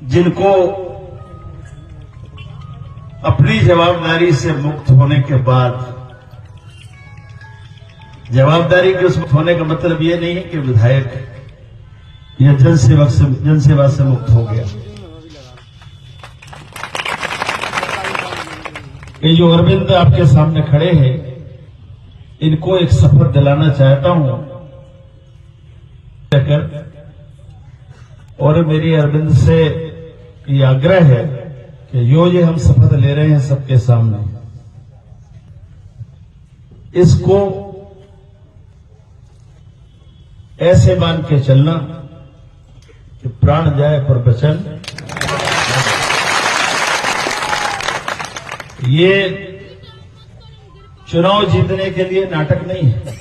जिनको अपनी जवाबदारी से मुक्त होने के बाद, जवाबदारी के मुक्त होने का मतलब ये नहीं है कि विधायक या जनसेवा से मुक्त हो गया। ये जो अरविंद आपके सामने खड़े हैं, इनको एक शपथ दिलाना चाहता हूं और मेरी अरविंद से ये आग्रह है कि ये हम शपथ ले रहे हैं सबके सामने, इसको ऐसे मान के चलना कि प्राण जाए पर वचन। ये चुनाव जीतने के लिए नाटक नहीं है,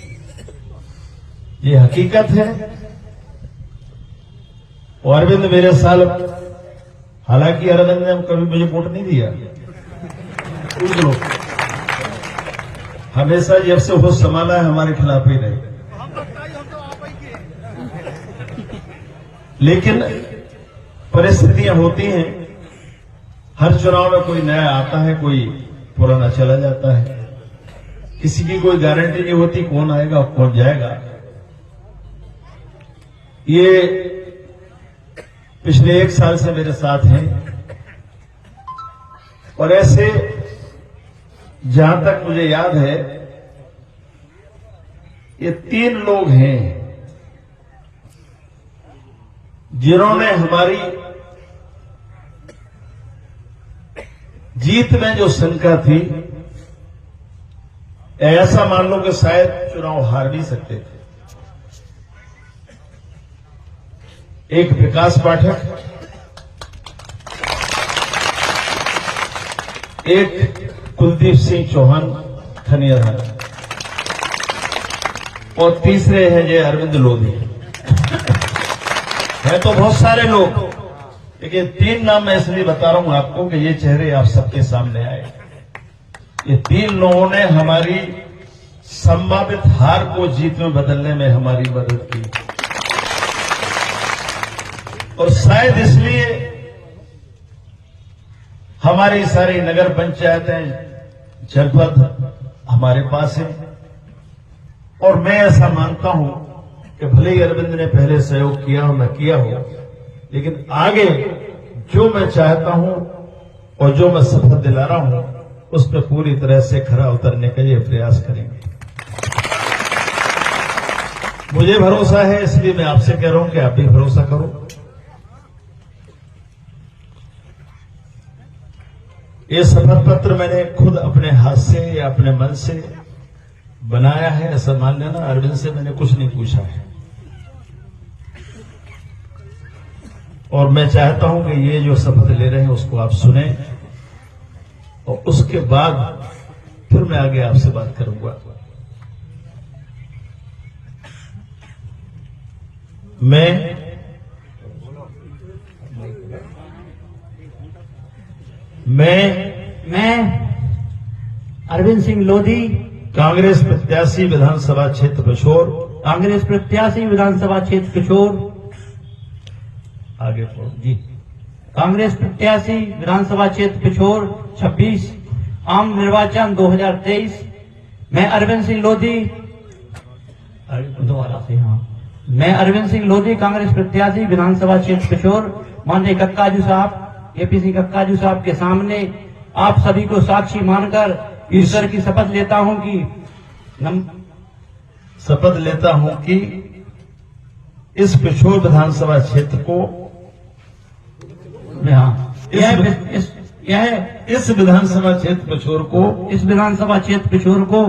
ये हकीकत है। और अरविंद मेरे साल, हालांकि अरविंद ने कभी मुझे वोट नहीं दिया, उन लोग हमेशा जब से होश संभाला है हमारे खिलाफ ही रहे, लेकिन परिस्थितियां होती हैं। हर चुनाव में कोई नया आता है, कोई पुराना चला जाता है, किसी की कोई गारंटी नहीं होती कौन आएगा और कौन जाएगा। ये पिछले 1 साल से मेरे साथ हैं और ऐसे जहां तक मुझे याद है ये 3 लोग हैं जिन्होंने हमारी जीत में जो शंका थी, ऐसा मान लो कि शायद चुनाव हार भी सकते थे। एक विकास पाठक, एक कुलदीप सिंह चौहान खनियाधार और तीसरे हैं ये अरविंद लोधी। है तो बहुत सारे लोग, लेकिन 3 नाम मैं इसलिए बता रहा हूं आपको कि ये चेहरे आप सबके सामने आए। ये 3 लोगों ने हमारी संभावित हार को जीत में बदलने में हमारी मदद की और शायद इसलिए हमारी सारी नगर पंचायतें, जनपद हमारे पास है। और मैं ऐसा मानता हूं कि भले ही अरविंद ने पहले सहयोग किया हो, मैं किया हो, लेकिन आगे जो मैं चाहता हूं और जो मैं शपथ दिला रहा हूं उस पर पूरी तरह से खरा उतरने का ये प्रयास करेंगे। मुझे भरोसा है, इसलिए मैं आपसे कह रहा हूं कि आप भी भरोसा करो। ये शपथ पत्र मैंने खुद अपने हाथ से या अपने मन से बनाया है, ऐसा मान लेना। अरविंद से मैंने कुछ नहीं पूछा है और मैं चाहता हूं कि ये जो शपथ ले रहे हैं उसको आप सुने और उसके बाद फिर मैं आगे आपसे बात करूंगा। मैं अरविंद सिंह लोधी, कांग्रेस प्रत्याशी विधानसभा क्षेत्र पिछोर, कांग्रेस प्रत्याशी विधानसभा क्षेत्र पिछोर, आगे जी, कांग्रेस प्रत्याशी विधानसभा क्षेत्र पिछोर 26 आम निर्वाचन 2023। मैं अरविंद सिंह लोधी, दोबारा से, मैं अरविंद सिंह लोधी, कांग्रेस प्रत्याशी विधानसभा क्षेत्र पिछोर, माननीय कक्काजू साहब, एपीसी कक्काजू साहब के सामने आप सभी को साक्षी मानकर ईश्वर की शपथ लेता हूं कि इस पिछोर विधानसभा क्षेत्र को, इस विधानसभा क्षेत्र पिछोर को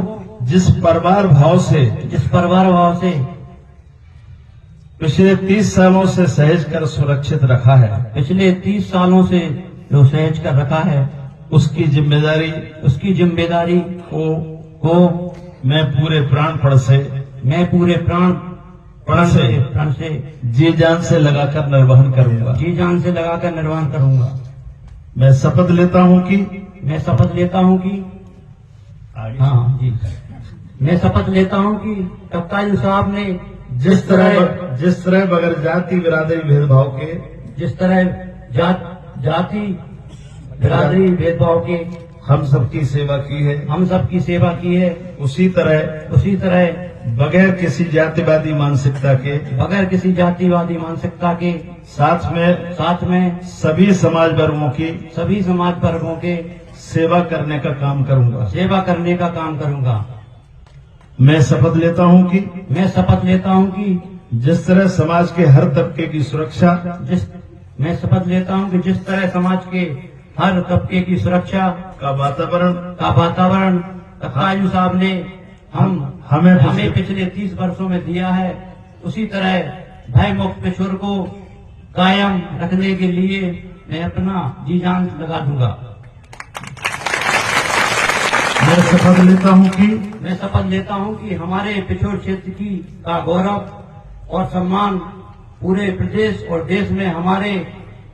जिस परिवार भाव से पिछले 30 सालों से सहेज कर सुरक्षित रखा है, पिछले 30 सालों से जो सहेज कर रखा है, उसकी जिम्मेदारी को मैं पूरे प्राणपण से जी जान से लगाकर निर्वहन करूंगा। मैं शपथ लेता हूं कि मैं शपथ लेता हूं कि कक्काजू साहब ने जिस तरह बगैर जाति बिरादरी भेदभाव के जिस तरह जाति बिरादरी भेदभाव के हम सबकी सेवा की है। हम सबकी सेवा की है। उसी तरह बगैर किसी जातिवादी मानसिकता के बगैर किसी जातिवादी मानसिकता के साथ में सभी समाज वर्गों की सेवा करने का काम करूंगा। मैं शपथ लेता हूं कि जिस तरह समाज के हर तबके की सुरक्षा का वातावरण कक्काजू साहब ने हमें पिछले 30 वर्षों में दिया है, उसी तरह भय मुक्त पिछोर को कायम रखने के लिए मैं अपना जी जान लगा दूंगा। मैं शपथ लेता हूं कि हमारे पिछोर क्षेत्र का गौरव और सम्मान पूरे प्रदेश और देश में हमारे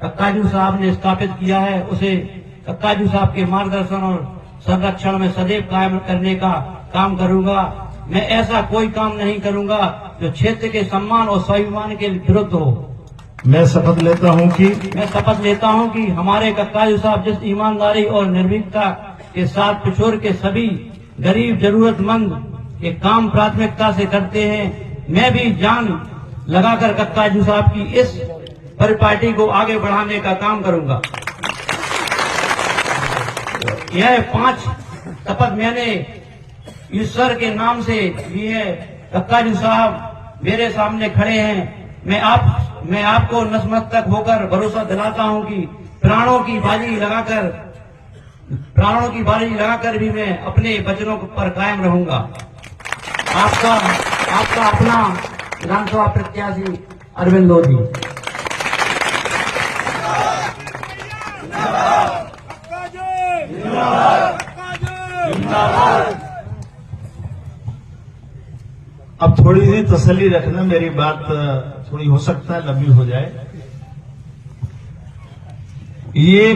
कक्काजू साहब ने स्थापित किया है, उसे कक्काजू साहब के मार्गदर्शन और संरक्षण में सदैव कायम करने का काम करूंगा। मैं ऐसा कोई काम नहीं करूंगा जो क्षेत्र के सम्मान और स्वाभिमान के विरुद्ध हो। मैं शपथ लेता हूं कि हमारे कक्काजू साहब जिस ईमानदारी और निर्भीकता के साथ पिछोर के सभी गरीब जरूरतमंद के काम प्राथमिकता से करते हैं, मैं भी जान लगाकर कक्काजू साहब की इस परिपाटी को आगे बढ़ाने का काम करूंगा। यह 5 शपथ मैंने ईश्वर के नाम से ली है। कक्काजू साहब मेरे सामने खड़े हैं। मैं आपको नतमस्तक होकर भरोसा दिलाता हूं कि प्राणों की बाजी लगाकर भी मैं अपने वचनों पर कायम रहूंगा। आपका अपना विधानसभा प्रत्याशी अरविंद लोधी। अब थोड़ी सी तसल्ली रखना, मेरी बात थोड़ी हो सकता है लंबी हो जाए। ये